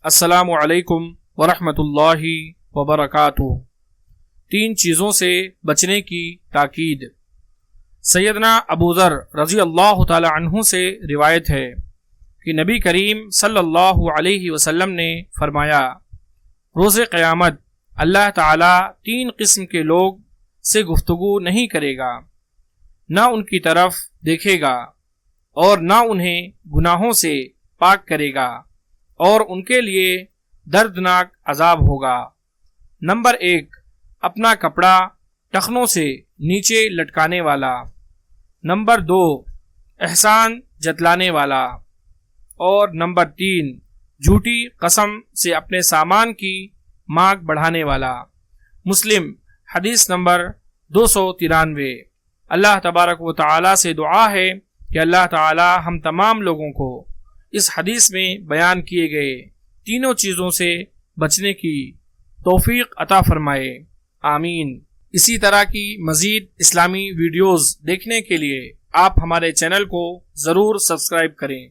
السلام علیکم ورحمۃ اللہ وبرکاتہ۔ 3 چیزوں سے بچنے کی تاکید۔ سیدنا ابو ذر رضی اللہ تعالی عنہ سے روایت ہے کہ نبی کریم صلی اللہ علیہ وسلم نے فرمایا، روز قیامت اللہ تعالی 3 قسم کے لوگ سے گفتگو نہیں کرے گا، نہ ان کی طرف دیکھے گا اور نہ انہیں گناہوں سے پاک کرے گا، اور ان کے لیے دردناک عذاب ہوگا۔ نمبر 1، اپنا کپڑا ٹخنوں سے نیچے لٹکانے والا۔ نمبر 2، احسان جتلانے والا۔ اور نمبر 3، جھوٹی قسم سے اپنے سامان کی مانگ بڑھانے والا۔ مسلم حدیث نمبر 293۔ اللہ تبارک و تعالی سے دعا ہے کہ اللہ تعالی ہم تمام لوگوں کو اس حدیث میں بیان کیے گئے 3 چیزوں سے بچنے کی توفیق عطا فرمائے، آمین۔ اسی طرح کی مزید اسلامی ویڈیوز دیکھنے کے لیے آپ ہمارے چینل کو ضرور سبسکرائب کریں۔